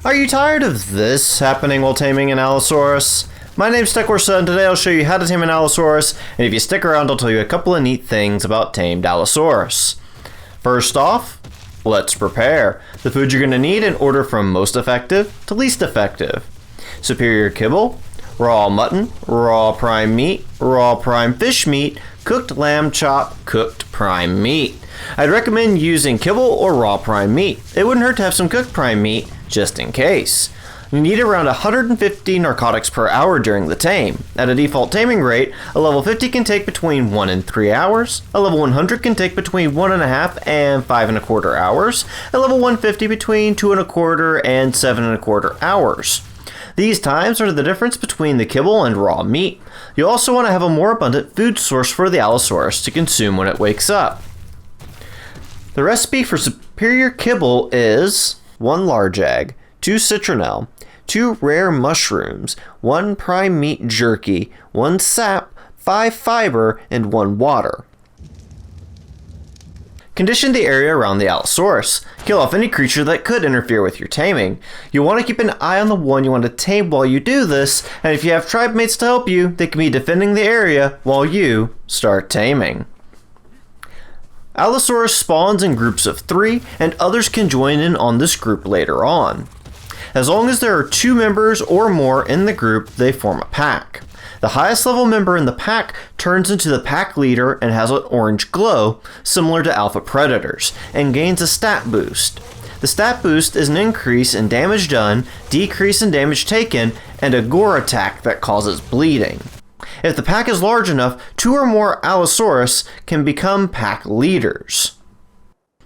Are you tired of this happening while taming an Allosaurus? My name's Techworsa, and today I'll show you how to tame an Allosaurus, and if you stick around I'll tell you a couple of neat things about tamed Allosaurus. First off, let's prepare. The food you're going to need in order from most effective to least effective. Superior kibble, raw mutton, raw prime meat, raw prime fish meat, cooked lamb chop, cooked prime meat. I'd recommend using kibble or raw prime meat. It wouldn't hurt to have some cooked prime meat, just in case. You need around 150 narcotics per hour during the tame. At a default taming rate, a level 50 can take between 1 and 3 hours, a level 100 can take between 1.5 and 5.25 hours, a level 150 between 2.25 and 7.25 hours. These times are the difference between the kibble and raw meat. You also want to have a more abundant food source for the Allosaurus to consume when it wakes up. The recipe for superior kibble is 1 large egg, 2 citronelle, 2 rare mushrooms, 1 prime meat jerky, 1 sap, 5 fiber, and 1 water. Condition the area around the Allosaurus. Kill off any creature that could interfere with your taming. You want to keep an eye on the one you want to tame while you do this, and if you have tribe mates to help you, they can be defending the area while you start taming. Allosaurus spawns in groups of 3, and others can join in on this group later on. As long as there are 2 members or more in the group, they form a pack. The highest level member in the pack turns into the pack leader and has an orange glow, similar to alpha predators, and gains a stat boost. The stat boost is an increase in damage done, decrease in damage taken, and a gore attack that causes bleeding. If the pack is large enough, 2 or more Allosaurus can become pack leaders.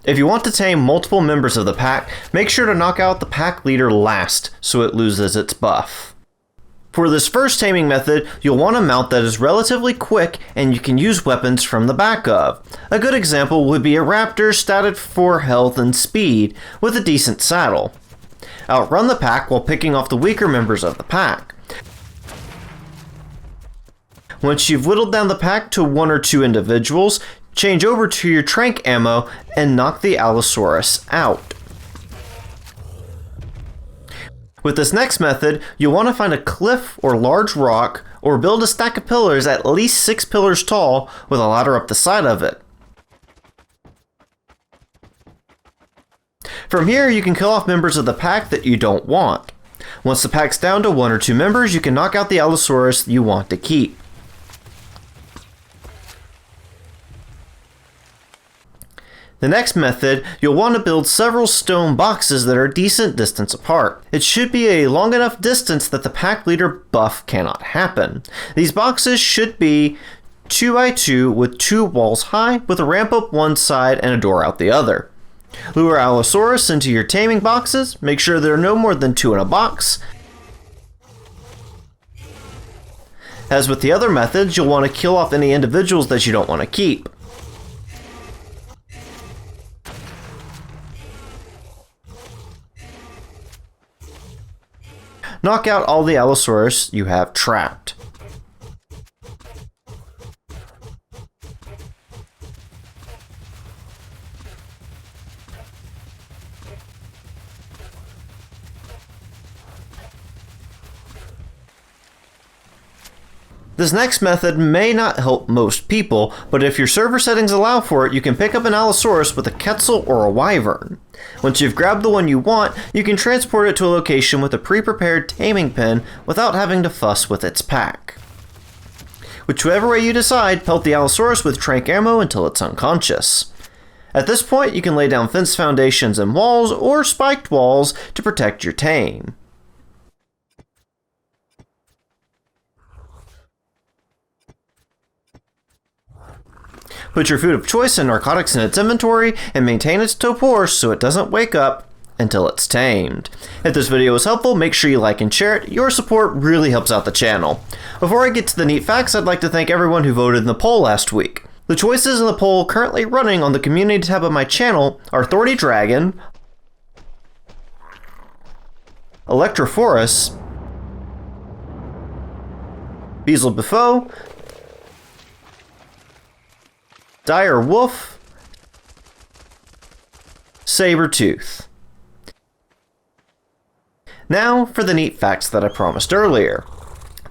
If you want to tame multiple members of the pack, make sure to knock out the pack leader last so it loses its buff. For this first taming method, you'll want a mount that is relatively quick and you can use weapons from the back of. A good example would be a raptor statted for health and speed with a decent saddle. Outrun the pack while picking off the weaker members of the pack. Once you've whittled down the pack to 1 or 2 individuals, change over to your trank ammo and knock the Allosaurus out. With this next method, you'll want to find a cliff or large rock, or build a stack of pillars at least 6 pillars tall with a ladder up the side of it. From here, you can kill off members of the pack that you don't want. Once the pack's down to 1 or 2 members, you can knock out the Allosaurus you want to keep. The next method, you'll want to build several stone boxes that are a decent distance apart. It should be a long enough distance that the pack leader buff cannot happen. These boxes should be 2x2 with 2 walls high with a ramp up one side and a door out the other. Lure Allosaurus into your taming boxes, make sure there are no more than 2 in a box. As with the other methods, you'll want to kill off any individuals that you don't want to keep. Knock out all the Allosaurus you have trapped. This next method may not help most people, but if your server settings allow for it, you can pick up an Allosaurus with a Quetzal or a Wyvern. Once you've grabbed the one you want, you can transport it to a location with a pre-prepared taming pen without having to fuss with its pack. Whichever way you decide, pelt the Allosaurus with trank ammo until it's unconscious. At this point, you can lay down fence foundations and walls or spiked walls to protect your tame. Put your food of choice and narcotics in its inventory and maintain its torpor so it doesn't wake up until it's tamed. If this video was helpful, make sure you like and share it. Your support really helps out the channel. Before I get to the neat facts, I'd like to thank everyone who voted in the poll last week. The choices in the poll currently running on the community tab of my channel are Thorny Dragon, Electrophorus, Beazle Buffo, Dire Wolf, Sabertooth. Now for the neat facts that I promised earlier.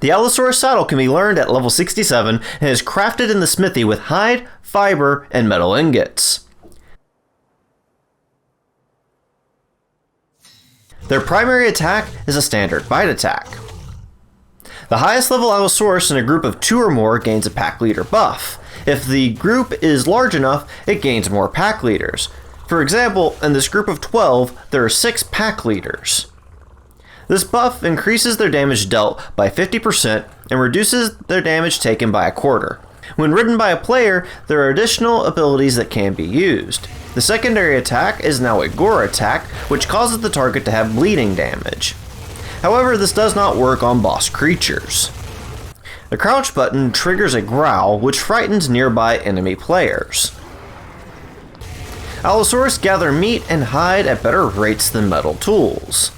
The Allosaurus saddle can be learned at level 67 and is crafted in the smithy with hide, fiber, and metal ingots. Their primary attack is a standard bite attack. The highest level Allosaurus in a group of 2 or more gains a pack leader buff. If the group is large enough, it gains more pack leaders. For example, in this group of 12, there are 6 pack leaders. This buff increases their damage dealt by 50% and reduces their damage taken by a quarter. When ridden by a player, there are additional abilities that can be used. The secondary attack is now a gore attack, which causes the target to have bleeding damage. However, this does not work on boss creatures. The crouch button triggers a growl, which frightens nearby enemy players. Allosaurus gather meat and hide at better rates than metal tools.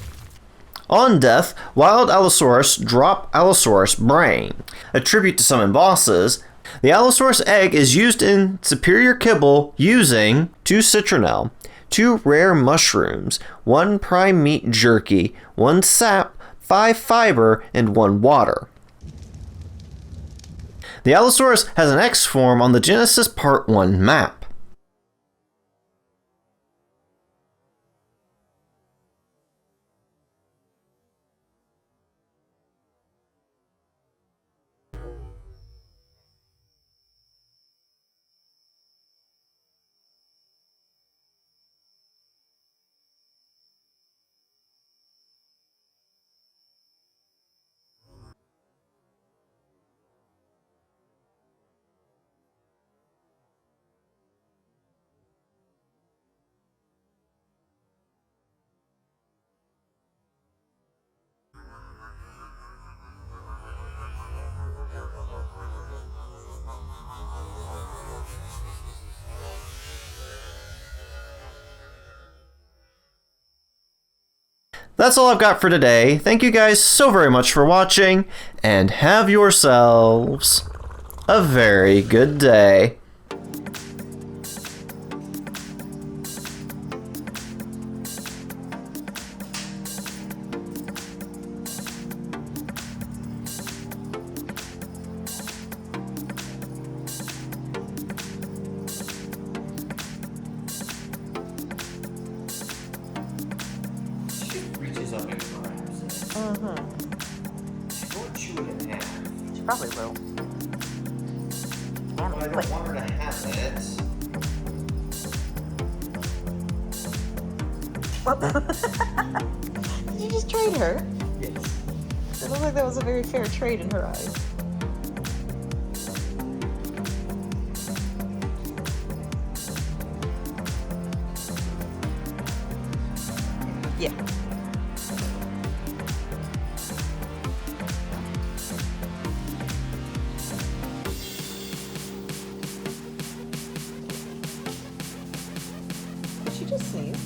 On death, wild Allosaurus drop Allosaurus brain. A tribute to summon bosses, the Allosaurus egg is used in superior kibble using 2 citronelle, 2 rare mushrooms, 1 prime meat jerky, 1 sap, 5 fiber, and 1 water. The Allosaurus has an X form on the Genesis Part 1 map. That's all I've got for today. Thank you guys so very much for watching, and have yourselves a very good day. Reaches up and grabs it. She won't chew it in half. She probably will. Damn But I it, don't want her to have it. What? Did you just trade her? Yes. It looked like that was a very fair trade in her eyes. Yeah. Did she just sneeze?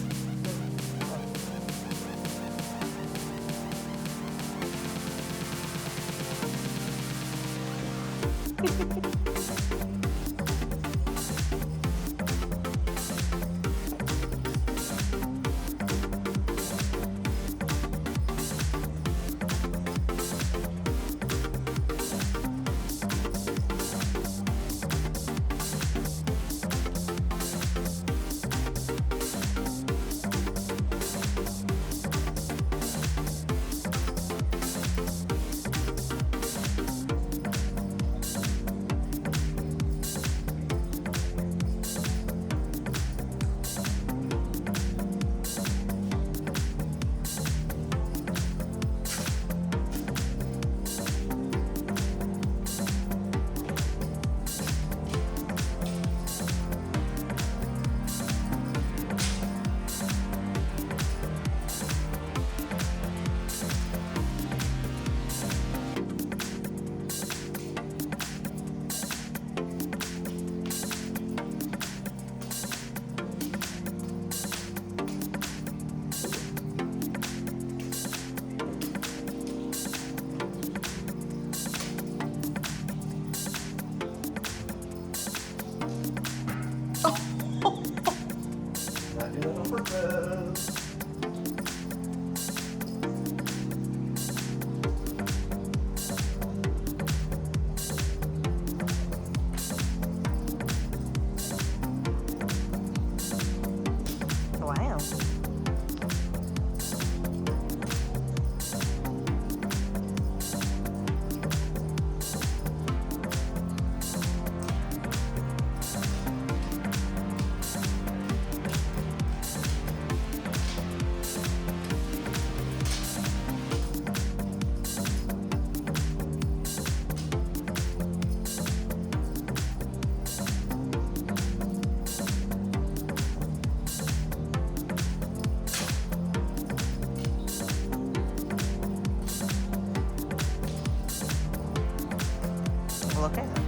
okay then.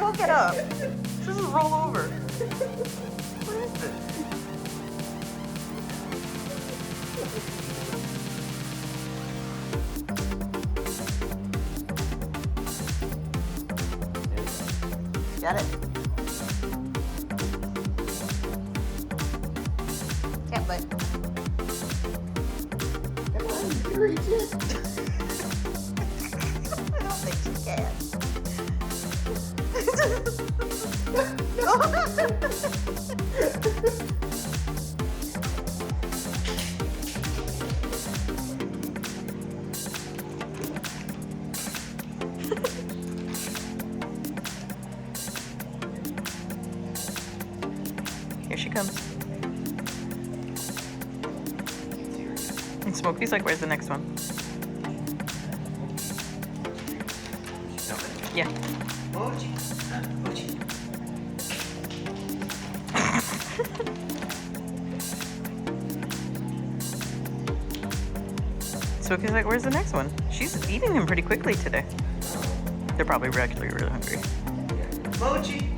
Look it up. This is roll over. What is this? Got it. Cat butt. Come on, you can reach it. I don't think she can. Here she comes. And Smokey's like, where's the next one? Yeah. Smokey's like, where's the next one? She's eating them pretty quickly today. They're probably actually really hungry. Mochi.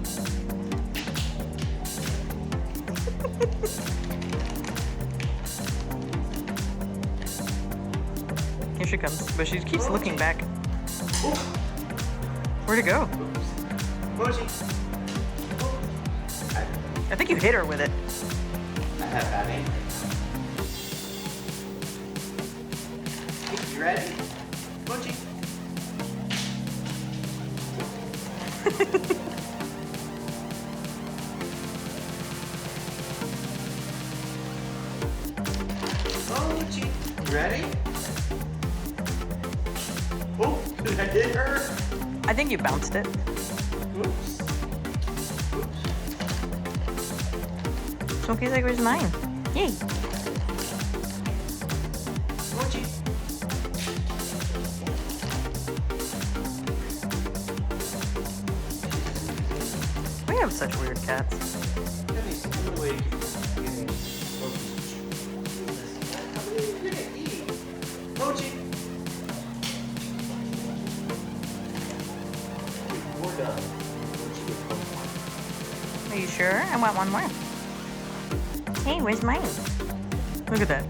Here she comes, but she keeps looking back. Where'd it go? Mochi. I think you hit her with it. I have that aim. You ready? Mochi. Mochi. You ready? Oh, did I hit her? I think you bounced it. Oops. Oops. Smokey's like, where's mine? Yay. Mochi. We have such weird cats. Mochi. We're done. Are you sure? I want one more. Hey, where's mine? Look at that.